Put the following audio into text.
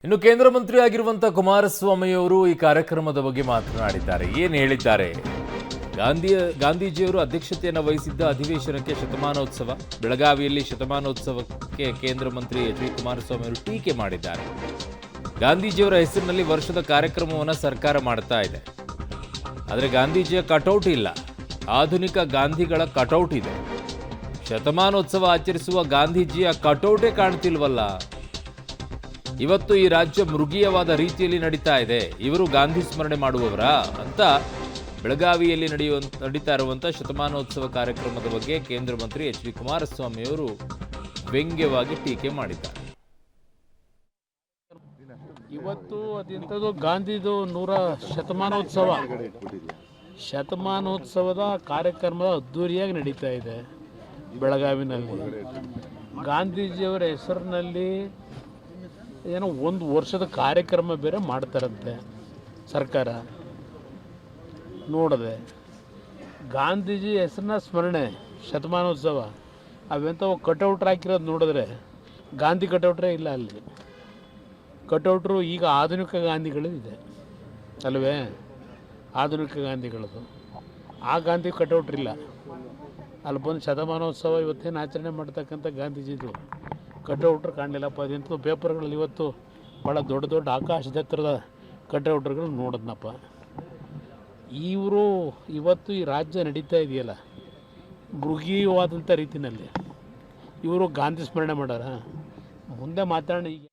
ಇನ್ನು ಕೇಂದ್ರ ಮಂತ್ರಿ ಆಗಿರುವಂತ ಕುಮಾರಸ್ವಾಮಿ ಅವರು ಈ ಕಾರ್ಯಕ್ರಮದ ಬಗ್ಗೆ ಮಾತನಾಡಿದ್ದಾರೆ. ಏನು ಹೇಳಿದ್ದಾರೆ? ಗಾಂಧೀಜಿಯವರು ಅಧ್ಯಕ್ಷತೆಯನ್ನು ವಹಿಸಿದ್ದ ಅಧಿವೇಶನಕ್ಕೆ ಶತಮಾನೋತ್ಸವ, ಬೆಳಗಾವಿಯಲ್ಲಿ ಶತಮಾನೋತ್ಸವಕ್ಕೆ ಕೇಂದ್ರ ಮಂತ್ರಿ ಎಚ್ ಡಿ ಕುಮಾರಸ್ವಾಮಿ ಅವರು ಟೀಕೆ ಮಾಡಿದ್ದಾರೆ. ಗಾಂಧೀಜಿಯವರ ಹೆಸರಿನಲ್ಲಿ ವರ್ಷದ ಕಾರ್ಯಕ್ರಮವನ್ನು ಸರ್ಕಾರ ಮಾಡ್ತಾ ಇದೆ. ಆದರೆ ಗಾಂಧೀಜಿಯ ಕಟೌಟ್ ಇಲ್ಲ, ಆಧುನಿಕ ಗಾಂಧಿಗಳ ಕಟೌಟ್ ಇದೆ. ಶತಮಾನೋತ್ಸವ ಆಚರಿಸುವ ಗಾಂಧೀಜಿಯ ಕಟೌಟೇ ಕಾಣ್ತಿಲ್ವಲ್ಲ. ಇವತ್ತು ಈ ರಾಜ್ಯ ಮೃಗೀಯವಾದ ರೀತಿಯಲ್ಲಿ ನಡೀತಾ ಇದೆ. ಇವರು ಗಾಂಧಿ ಸ್ಮರಣೆ ಮಾಡುವವರ ಅಂತ ಬೆಳಗಾವಿಯಲ್ಲಿ ನಡೀತಾ ಇರುವಂಥ ಶತಮಾನೋತ್ಸವ ಕಾರ್ಯಕ್ರಮದ ಬಗ್ಗೆ ಕೇಂದ್ರ ಮಂತ್ರಿ ಎಚ್ ಡಿ ಕುಮಾರಸ್ವಾಮಿ ಅವರು ವ್ಯಂಗ್ಯವಾಗಿ ಟೀಕೆ ಮಾಡಿದ್ದಾರೆ. ಇವತ್ತು ಅದೆಂಥದ್ದು ಗಾಂಧಿದು ಶತಮಾನೋತ್ಸವದ ಕಾರ್ಯಕ್ರಮ ಅದ್ದೂರಿಯಾಗಿ ನಡೀತಾ ಇದೆ ಬೆಳಗಾವಿನಲ್ಲಿ. ಗಾಂಧೀಜಿಯವರ ಹೆಸರಿನಲ್ಲಿ ಏನೋ ಒಂದು ವರ್ಷದ ಕಾರ್ಯಕ್ರಮ ಬೇರೆ ಮಾಡ್ತಾರಂತೆ ಸರ್ಕಾರ. ನೋಡಿದೆ ಗಾಂಧೀಜಿ ಹೆಸರನ್ನ ಸ್ಮರಣೆ ಶತಮಾನೋತ್ಸವ, ಅವೆಂಥವು ಕಟೌಟ್ರ್ ಹಾಕಿರೋದು ನೋಡಿದ್ರೆ ಗಾಂಧಿ ಕಟೌಟ್ರೇ ಇಲ್ಲ ಅಲ್ಲಿ. ಕಟೌಟ್ರು ಈಗ ಆಧುನಿಕ ಗಾಂಧಿಗಳು ಇದೆ ಅಲ್ವೇ, ಆಧುನಿಕ ಗಾಂಧಿಗಳದು. ಆ ಗಾಂಧಿ ಕಟೌಟ್ರಿಲ್ಲ ಅಲ್ಲಿ. ಬಂದು ಶತಮಾನೋತ್ಸವ ಇವತ್ತೇನು ಆಚರಣೆ ಮಾಡ್ತಕ್ಕಂಥ ಗಾಂಧೀಜಿದು ಕಟೌಟ್ರ್ ಕಾಣಲಿಲ್ಲಪ್ಪ. ಅದಿಂತೂ ಪೇಪರ್ಗಳಲ್ಲಿ ಇವತ್ತು ಭಾಳ ದೊಡ್ಡ ದೊಡ್ಡ ಆಕಾಶದ ಎತ್ತರದ ಕಟೌಟ್ರ್ಗಳು ನೋಡಿದ್ನಪ್ಪ. ಇವರು ಇವತ್ತು ಈ ರಾಜ್ಯ ನಡೀತಾ ಇದೆಯಲ್ಲ ಮೃಗೀಯವಾದಂಥ ರೀತಿಯಲ್ಲಿ ಇವರು ಗಾಂಧಿ ಸ್ಮರಣೆ ಮಾಡಾರ. ಮುಂದೆ ಮಾತಾಡೋಣ. ಈಗ